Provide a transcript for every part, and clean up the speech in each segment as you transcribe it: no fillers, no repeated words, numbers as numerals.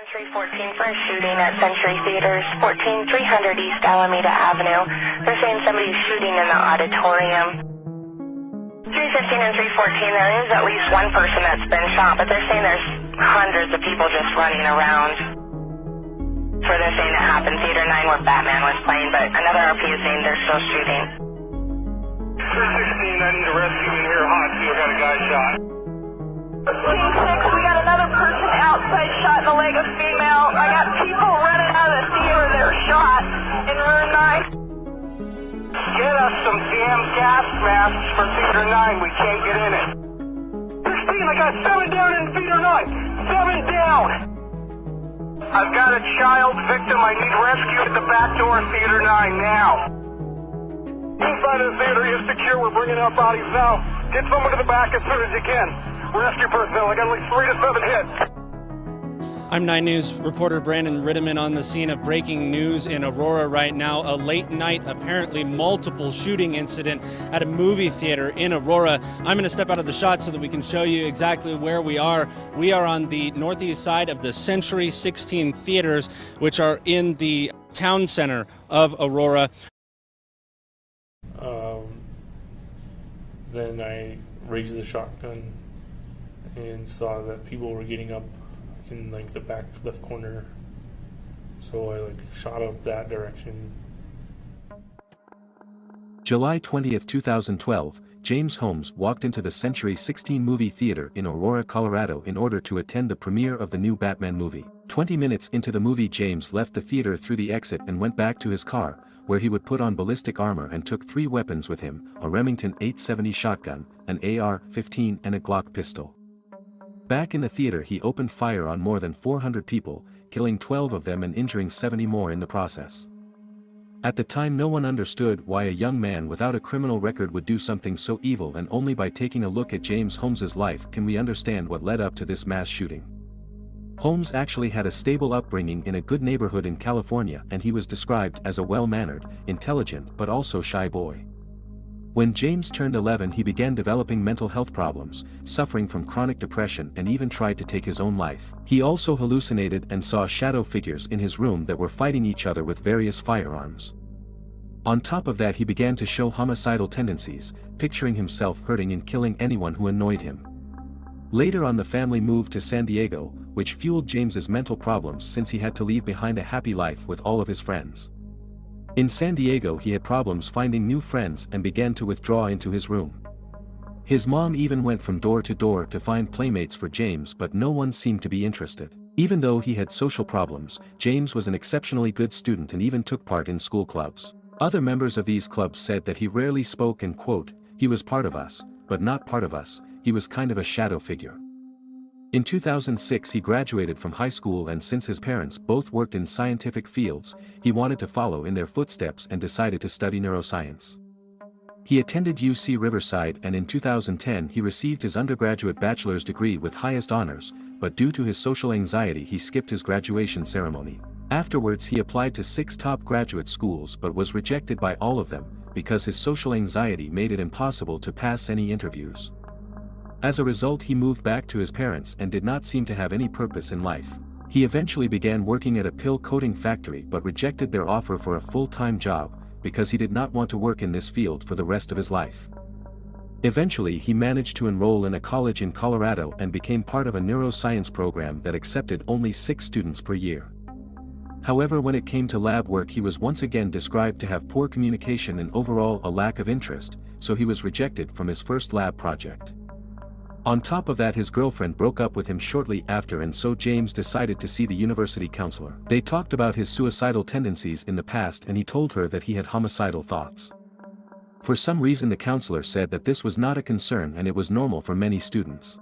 314 for a shooting at Century Theaters, 14300 East Alameda Avenue. They're saying somebody's shooting in the auditorium. 315 and 314, there is at least one person that's been shot, but they're saying there's hundreds of people just running around. So they're saying it happened Theater 9 where Batman was playing, but another RP is saying they're still shooting. 316, I need a rescue in here, hot. We got a guy shot. Team 6, we got another person outside shot in the leg, a female. I got people running out of the theater that are shot in room 9. Get us some damn gas masks for Theater 9. We can't get in it. 16, I got 7 down in Theater 9. 7 down. I've got a child victim. I need rescue at the back door of Theater 9 now. Inside of the theater is secure. We're bringing out bodies now. Get someone to the back as soon as you can. Rescue personnel. I got at least 3 to 7 hits. I'm 9 News reporter Brandon Ritteman on the scene of breaking news in Aurora right now. A late night, apparently multiple shooting incident at a movie theater in Aurora. I'm going to step out of the shot so that we can show you exactly where we are. We are on the northeast side of the Century 16 theaters, which are in the town center of Aurora. Then I raised the shotgun and saw that people were getting up in like the back left corner, so I shot up that direction. July 20th, 2012, James Holmes walked into the Century 16 movie theater in Aurora, Colorado in order to attend the premiere of the new Batman movie. 20 minutes into the movie, James left the theater through the exit and went back to his car, where he would put on ballistic armor and took 3 weapons with him: a Remington 870 shotgun, an AR-15 and a Glock pistol. Back in the theater, he opened fire on more than 400 people, killing 12 of them and injuring 70 more in the process. At the time, no one understood why a young man without a criminal record would do something so evil, and only by taking a look at James Holmes's life can we understand what led up to this mass shooting. Holmes actually had a stable upbringing in a good neighborhood in California, and he was described as a well-mannered, intelligent but also shy boy. When James turned 11, he began developing mental health problems, suffering from chronic depression, and even tried to take his own life. He also hallucinated and saw shadow figures in his room that were fighting each other with various firearms. On top of that, he began to show homicidal tendencies, picturing himself hurting and killing anyone who annoyed him. Later on, the family moved to San Diego, which fueled James's mental problems since he had to leave behind a happy life with all of his friends. In San Diego, he had problems finding new friends and began to withdraw into his room. His mom even went from door to door to find playmates for James, but no one seemed to be interested. Even though he had social problems, James was an exceptionally good student and even took part in school clubs. Other members of these clubs said that he rarely spoke and, quote, "He was part of us, but not part of us. He was kind of a shadow figure." In 2006, he graduated from high school, and since his parents both worked in scientific fields, he wanted to follow in their footsteps and decided to study neuroscience. He attended UC Riverside, and in 2010 he received his undergraduate bachelor's degree with highest honors, but due to his social anxiety he skipped his graduation ceremony. Afterwards, he applied to 6 top graduate schools but was rejected by all of them, because his social anxiety made it impossible to pass any interviews. As a result, he moved back to his parents and did not seem to have any purpose in life. He eventually began working at a pill coating factory but rejected their offer for a full-time job, because he did not want to work in this field for the rest of his life. Eventually, he managed to enroll in a college in Colorado and became part of a neuroscience program that accepted only 6 students per year. However, when it came to lab work, he was once again described to have poor communication and overall a lack of interest, so he was rejected from his first lab project. On top of that, his girlfriend broke up with him shortly after, and so James decided to see the university counselor. They talked about his suicidal tendencies in the past, and he told her that he had homicidal thoughts. For some reason, the counselor said that this was not a concern and it was normal for many students.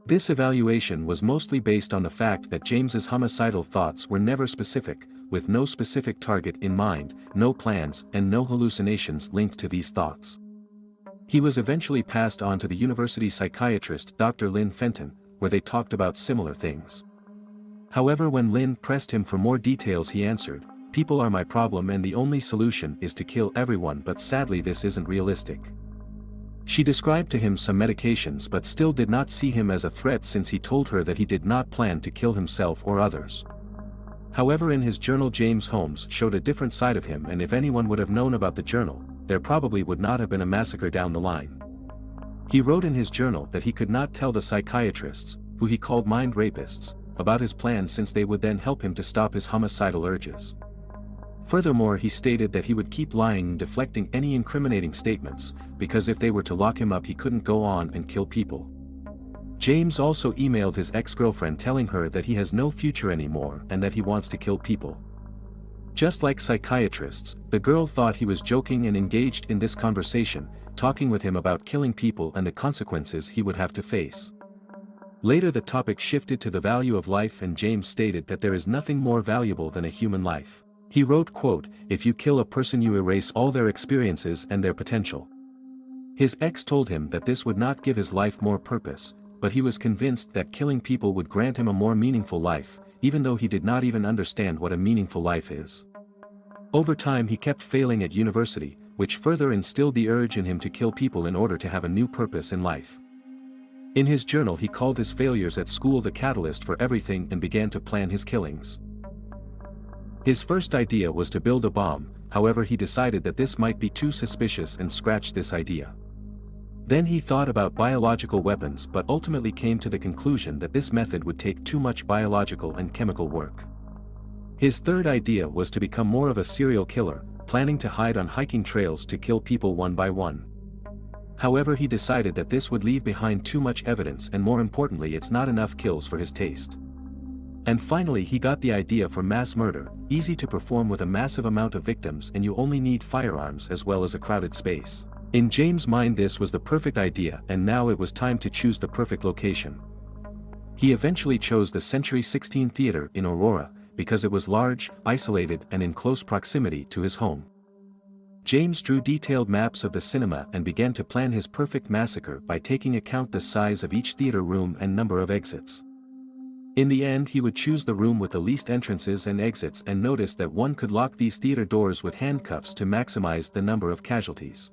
This evaluation was mostly based on the fact that James's homicidal thoughts were never specific, with no specific target in mind, no plans, and no hallucinations linked to these thoughts. He was eventually passed on to the university psychiatrist Dr. Lynn Fenton, where they talked about similar things. However, when Lynn pressed him for more details, he answered, "People are my problem and the only solution is to kill everyone, but sadly this isn't realistic." She described to him some medications but still did not see him as a threat since he told her that he did not plan to kill himself or others. However, in his journal James Holmes showed a different side of him, and if anyone would have known about the journal, there probably would not have been a massacre down the line. He wrote in his journal that he could not tell the psychiatrists, who he called mind rapists, about his plans since they would then help him to stop his homicidal urges. Furthermore, he stated that he would keep lying and deflecting any incriminating statements, because if they were to lock him up he couldn't go on and kill people. James also emailed his ex-girlfriend telling her that he has no future anymore and that he wants to kill people. Just like psychiatrists, the girl thought he was joking and engaged in this conversation, talking with him about killing people and the consequences he would have to face. Later the topic shifted to the value of life, and James stated that there is nothing more valuable than a human life. He wrote, quote, "If you kill a person you erase all their experiences and their potential." His ex told him that this would not give his life more purpose, but he was convinced that killing people would grant him a more meaningful life, even though he did not even understand what a meaningful life is. Over time he kept failing at university, which further instilled the urge in him to kill people in order to have a new purpose in life. In his journal he called his failures at school the catalyst for everything and began to plan his killings. His first idea was to build a bomb, however he decided that this might be too suspicious and scratched this idea. Then he thought about biological weapons but ultimately came to the conclusion that this method would take too much biological and chemical work. His third idea was to become more of a serial killer, planning to hide on hiking trails to kill people one by one. However, he decided that this would leave behind too much evidence, and more importantly it's not enough kills for his taste. And finally he got the idea for mass murder, easy to perform with a massive amount of victims, and you only need firearms as well as a crowded space. In James' mind this was the perfect idea, and now it was time to choose the perfect location. He eventually chose the Century 16 Theater in Aurora, because it was large, isolated and in close proximity to his home. James drew detailed maps of the cinema and began to plan his perfect massacre by taking account the size of each theater room and number of exits. In the end he would choose the room with the least entrances and exits, and noticed that one could lock these theater doors with handcuffs to maximize the number of casualties.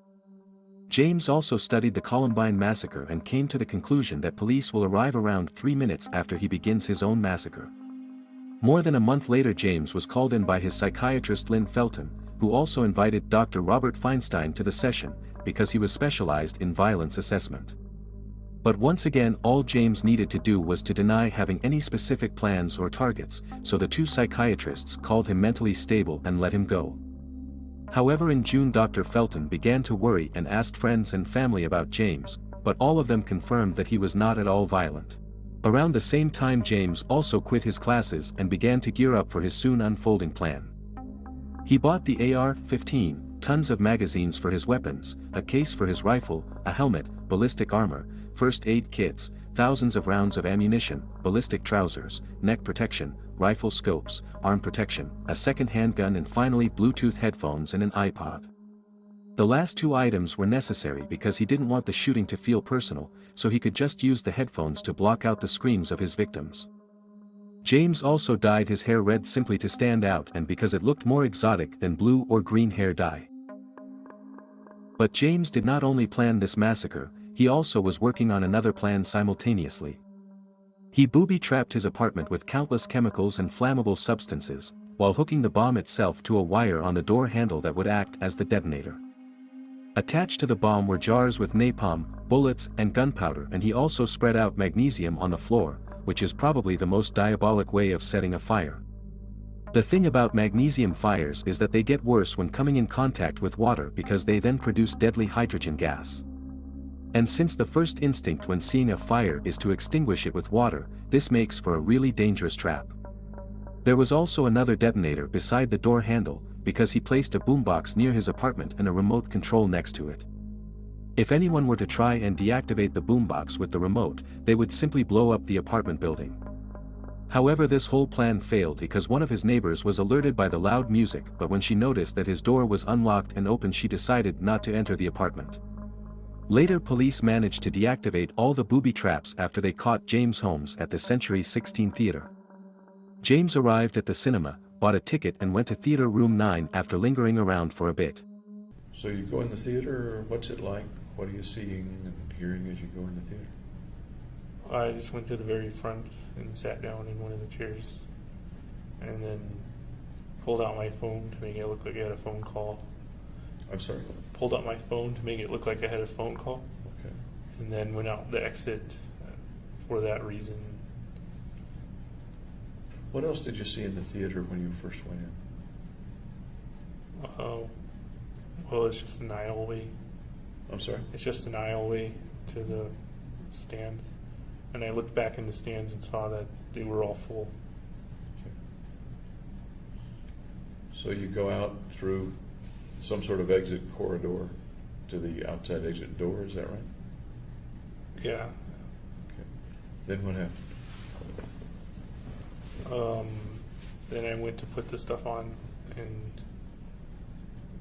James also studied the Columbine massacre and came to the conclusion that police will arrive around 3 minutes after he begins his own massacre. More than a month later James was called in by his psychiatrist Lynn Felton, who also invited Dr. Robert Feinstein to the session, because he was specialized in violence assessment. But once again all James needed to do was to deny having any specific plans or targets, so the two psychiatrists called him mentally stable and let him go. However, in June Dr. Felton began to worry and asked friends and family about James, but all of them confirmed that he was not at all violent. Around the same time James also quit his classes and began to gear up for his soon unfolding plan. He bought the AR-15, tons of magazines for his weapons, a case for his rifle, a helmet, ballistic armor, first aid kits, thousands of rounds of ammunition, ballistic trousers, neck protection, rifle scopes, arm protection, a second handgun, and finally Bluetooth headphones and an iPod. The last two items were necessary because he didn't want the shooting to feel personal, so he could just use the headphones to block out the screams of his victims. James also dyed his hair red simply to stand out and because it looked more exotic than blue or green hair dye. But James did not only plan this massacre, he also was working on another plan simultaneously. He booby-trapped his apartment with countless chemicals and flammable substances, while hooking the bomb itself to a wire on the door handle that would act as the detonator. Attached to the bomb were jars with napalm, bullets, and gunpowder, and he also spread out magnesium on the floor, which is probably the most diabolic way of setting a fire. The thing about magnesium fires is that they get worse when coming in contact with water because they then produce deadly hydrogen gas. And since the first instinct when seeing a fire is to extinguish it with water, this makes for a really dangerous trap. There was also another detonator beside the door handle, because he placed a boombox near his apartment and a remote control next to it. If anyone were to try and deactivate the boombox with the remote, they would simply blow up the apartment building. However, this whole plan failed because one of his neighbors was alerted by the loud music, but when she noticed that his door was unlocked and open she decided not to enter the apartment. Later police managed to deactivate all the booby traps after they caught James Holmes at the Century 16 Theater. James arrived at the cinema, bought a ticket and went to Theater Room 9 after lingering around for a bit. So you go in the theater, or what's it like? What are you seeing and hearing as you go in the theater? I just went to the very front and sat down in one of the chairs, and then pulled out my phone to make it look like I had a phone call. I'm sorry? Pulled out my phone to make it look like I had a phone call, Okay. and then went out the exit for that reason. What else did you see in the theater when you first went in? Well, it's just an aisleway. I'm sorry? It's just an aisleway to the stands. And I looked back in the stands and saw that they were all full. Okay. So you go out through some sort of exit corridor to the outside exit door, is that right? Yeah. Okay. Then what happened? Then I went to put the stuff on and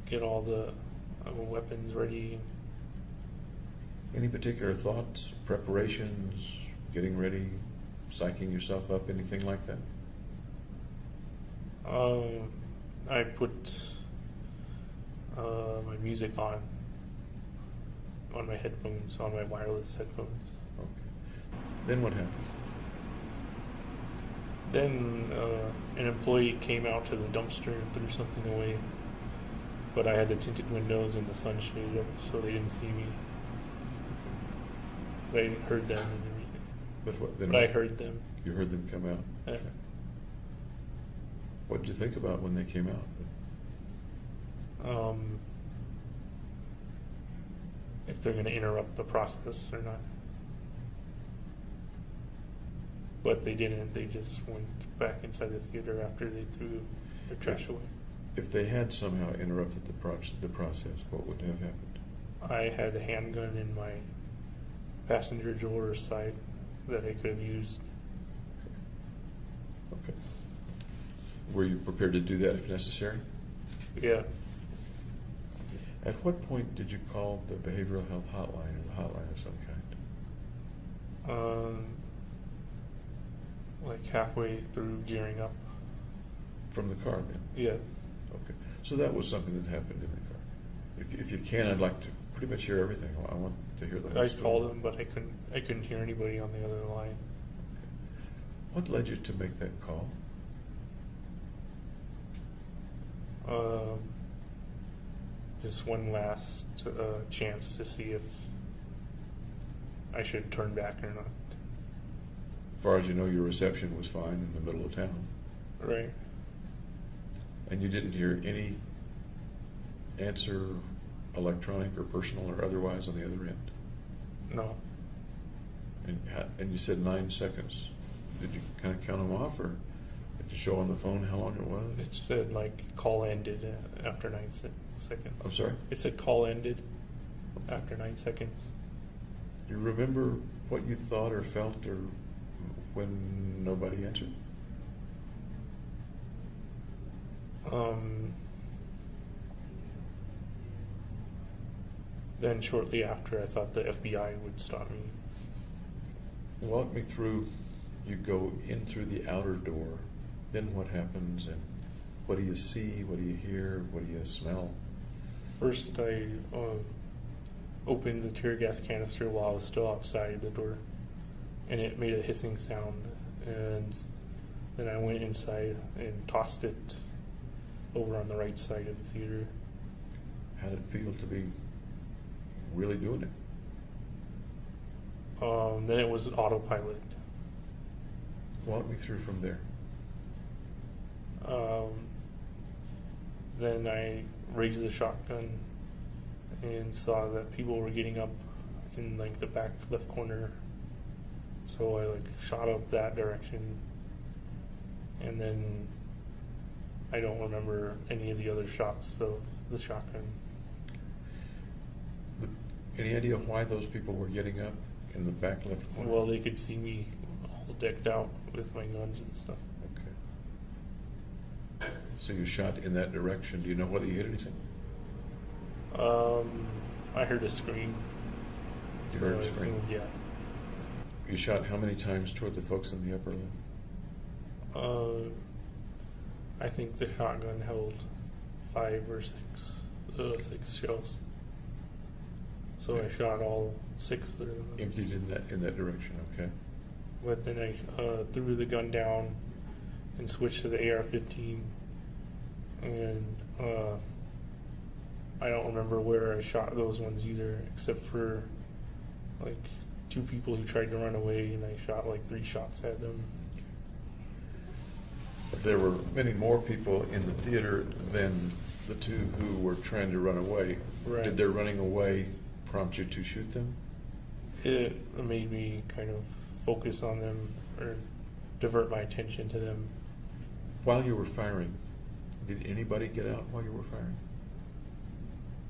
get all the weapons ready. Any particular thoughts, preparations, getting ready, psyching yourself up, anything like that? I put my music on my headphones, on my wireless headphones. Okay. Then what happened? Then an employee came out to the dumpster and threw something away, but I had the tinted windows and the sun shade up, so they didn't see me. But I heard them and everything. But what? Then But I heard them. You heard them come out? Yeah. Okay. What did you think about when they came out? If they're going to interrupt the process or not. But they didn't. They just went back inside the theater after they threw their trash away. If they had somehow interrupted the process, what would have happened? I had a handgun in my passenger door side that I could have used. Okay. Were you prepared to do that if necessary? Yeah. At what point did you call the behavioral health hotline or the hotline of some kind? Like halfway through gearing up. From the car then? Yeah. Okay. So that was something that happened in the car. If you can, I'd like to pretty much hear everything. I want to hear the whole I story. called them, but I couldn't hear anybody on the other line. What led you to make that call? Just one last chance to see if I should turn back or not. As far as you know, your reception was fine in the middle of town. Right. And you didn't hear any answer, electronic or personal or otherwise, on the other end? No. And you said 9 seconds. Did you kind of count them off, or did you show on the phone how long it was? It said like call ended after 9 seconds. I'm sorry? It said call ended after 9 seconds. Do you remember what you thought or felt or when nobody answered? Then shortly after, I thought the FBI would stop me. Walk me through. You go in through the outer door. Then what happens, and what do you see? What do you hear? What do you smell? First, I opened the tear gas canister while I was still outside the door, and it made a hissing sound. And then I went inside and tossed it over on the right side of the theater. How did it feel to be really doing it? Then it was autopilot. Walk me through from there. Then I raised the shotgun and saw that people were getting up in like the back left corner. So I like shot up that direction, and then I don't remember any of the other shots of the shotgun. Any idea why those people were getting up in the back left corner? Well, they could see me all decked out with my guns and stuff. Okay. So you shot in that direction. Do you know whether you hit anything? I heard a scream. You heard a So I scream? assumed, yeah. You shot how many times toward the folks in the upper left? I think the shotgun held 5 or 6 shells. So I shot all 6 of them. Emptied in that direction, okay. But then I threw the gun down and switched to the AR-15, and I don't remember where I shot those ones either, except for like 2 people who tried to run away, and I shot like 3 shots at them. But there were many more people in the theater than the 2 who were trying to run away. Right. Did their running away prompt you to shoot them? It made me kind of focus on them, or divert my attention to them. While you were firing, did anybody get out while you were firing?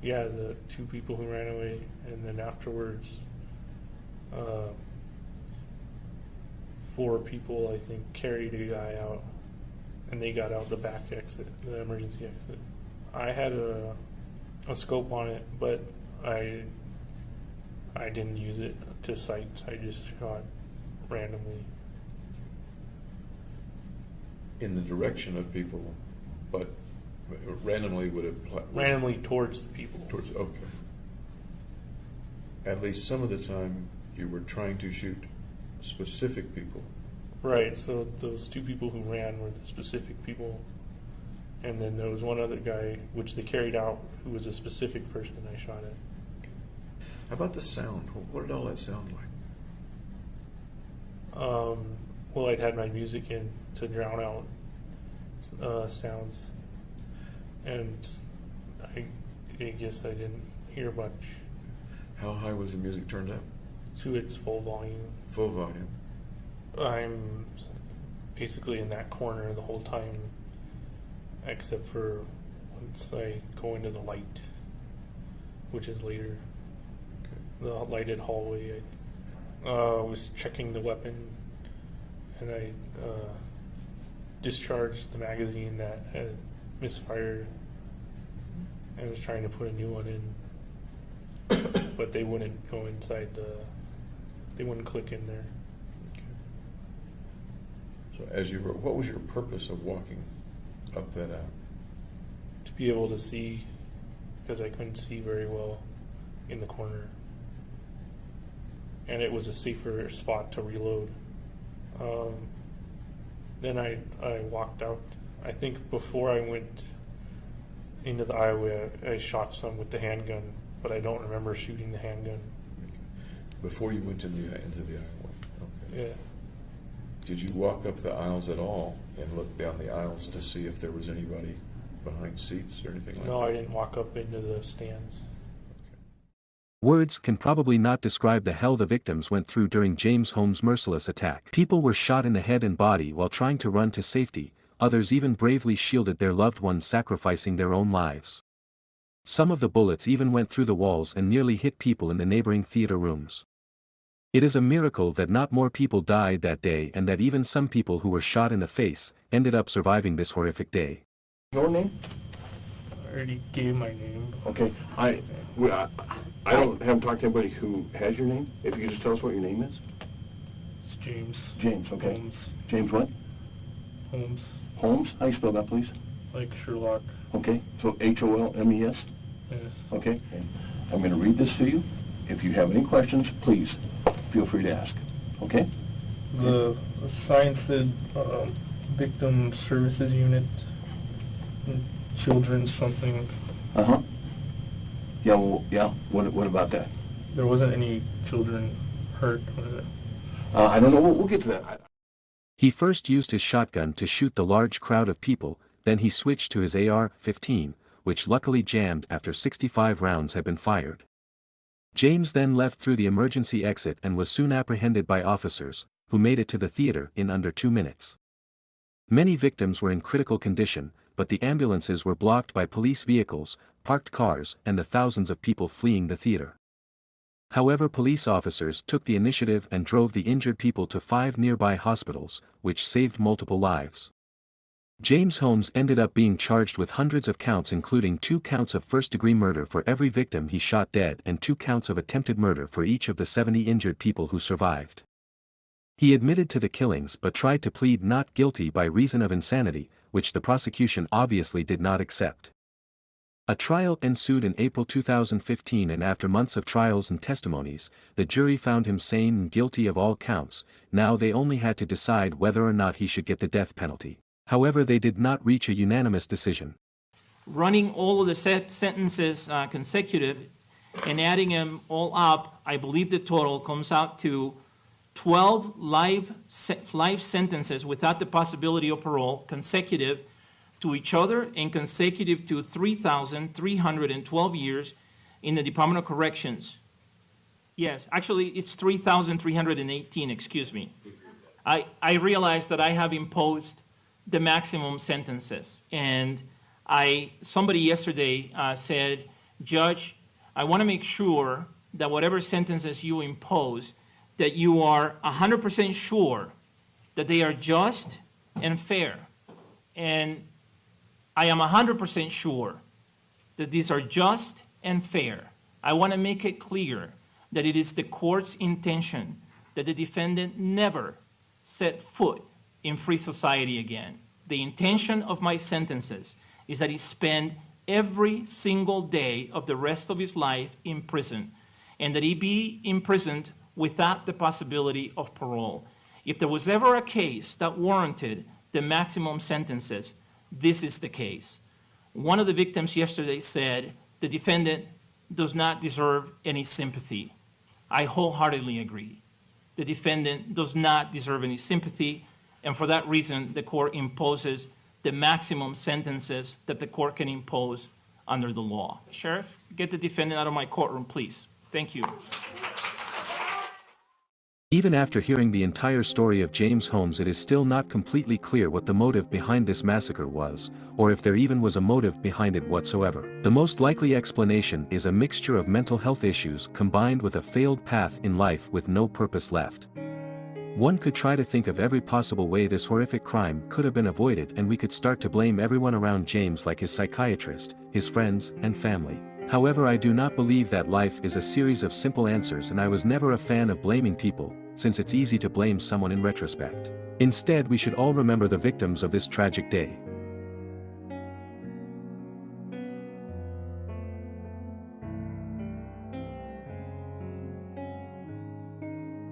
Yeah, the 2 people who ran away, and then afterwards, 4 people, I think, carried a guy out, and they got out the back exit, the emergency exit. I had a scope on it, but I didn't use it to sight. I just shot randomly. In the direction of people, but randomly would have... Randomly towards the people. Okay. At least some of the time you were trying to shoot specific people. Right, so those 2 people who ran were the specific people. And then there was one other guy, which they carried out, who was a specific person I shot at. How about the sound? What did all that sound like? Well, I'd had my music in to drown out sounds. And I guess I didn't hear much. How high was the music turned up? To its full volume. Full volume. I'm basically in that corner the whole time, except for once I go into the light, which is later. Okay. The lighted hallway. I think. Was checking the weapon, and I discharged the magazine that had misfired, and was trying to put a new one in, but they wouldn't go inside they wouldn't click in there. So as you were, what was your purpose of walking up that alley? To be able to see, because I couldn't see very well in the corner. And it was a safer spot to reload. Then I walked out. I think before I went into the aisleway, I shot some with the handgun, but I don't remember shooting the handgun. Before you went into the aisleway? Okay. Yeah. Did you walk up the aisles at all and look down the aisles to see if there was anybody behind seats or anything like that? No, I didn't walk up into the stands. Words can probably not describe the hell the victims went through during James Holmes' merciless attack. People were shot in the head and body while trying to run to safety, others even bravely shielded their loved ones, sacrificing their own lives. Some of the bullets even went through the walls and nearly hit people in the neighboring theater rooms. It is a miracle that not more people died that day, and that even some people who were shot in the face ended up surviving this horrific day. Your name? I already gave my name. Okay. I haven't talked to anybody who has your name. If you could just tell us what your name is. It's James. James, okay. Holmes. James what? Holmes. Holmes? How you spell that, please? Like Sherlock. Okay. So Holmes? Yes. Okay. I'm going to read this to you. If you have any questions, please feel free to ask. Okay? The sign said Victim Services Unit, Children's something. Uh-huh. Yeah, well, yeah. What about that? There wasn't any children hurt, was it? I don't know. We'll get to that. He first used his shotgun to shoot the large crowd of people, then he switched to his AR-15, which luckily jammed after 65 rounds had been fired. James then left through the emergency exit and was soon apprehended by officers, who made it to the theater in under 2 minutes. Many victims were in critical condition, but the ambulances were blocked by police vehicles, parked cars, and the thousands of people fleeing the theater. However, police officers took the initiative and drove the injured people to 5 nearby hospitals, which saved multiple lives. James Holmes ended up being charged with hundreds of counts, including 2 counts of first-degree murder for every victim he shot dead and 2 counts of attempted murder for each of the 70 injured people who survived. He admitted to the killings but tried to plead not guilty by reason of insanity, which the prosecution obviously did not accept. A trial ensued in April 2015, and after months of trials and testimonies, the jury found him sane and guilty of all counts. Now they only had to decide whether or not he should get the death penalty. However, they did not reach a unanimous decision. Running all of the sentences consecutive and adding them all up, I believe the total comes out to 12 life sentences without the possibility of parole, consecutive to each other and consecutive to 3,312 years in the Department of Corrections. Yes, actually it's 3,318, excuse me. I realize that I have imposed the maximum sentences, and somebody yesterday said, Judge, I want to make sure that whatever sentences you impose, that you are 100% sure that they are just and fair. And I am 100% sure that these are just and fair. I want to make it clear that it is the court's intention that the defendant never set foot in free society again. The intention of my sentences is that he spend every single day of the rest of his life in prison, and that he be imprisoned without the possibility of parole. If there was ever a case that warranted the maximum sentences, this is the case. One of the victims yesterday said the defendant does not deserve any sympathy. I wholeheartedly agree. The defendant does not deserve any sympathy, and for that reason, the court imposes the maximum sentences that the court can impose under the law. Sheriff, get the defendant out of my courtroom, please. Thank you. Even after hearing the entire story of James Holmes, it is still not completely clear what the motive behind this massacre was, or if there even was a motive behind it whatsoever. The most likely explanation is a mixture of mental health issues combined with a failed path in life with no purpose left. One could try to think of every possible way this horrific crime could have been avoided, and we could start to blame everyone around James, like his psychiatrist, his friends, and family. However, I do not believe that life is a series of simple answers, and I was never a fan of blaming people, since it's easy to blame someone in retrospect. Instead, we should all remember the victims of this tragic day.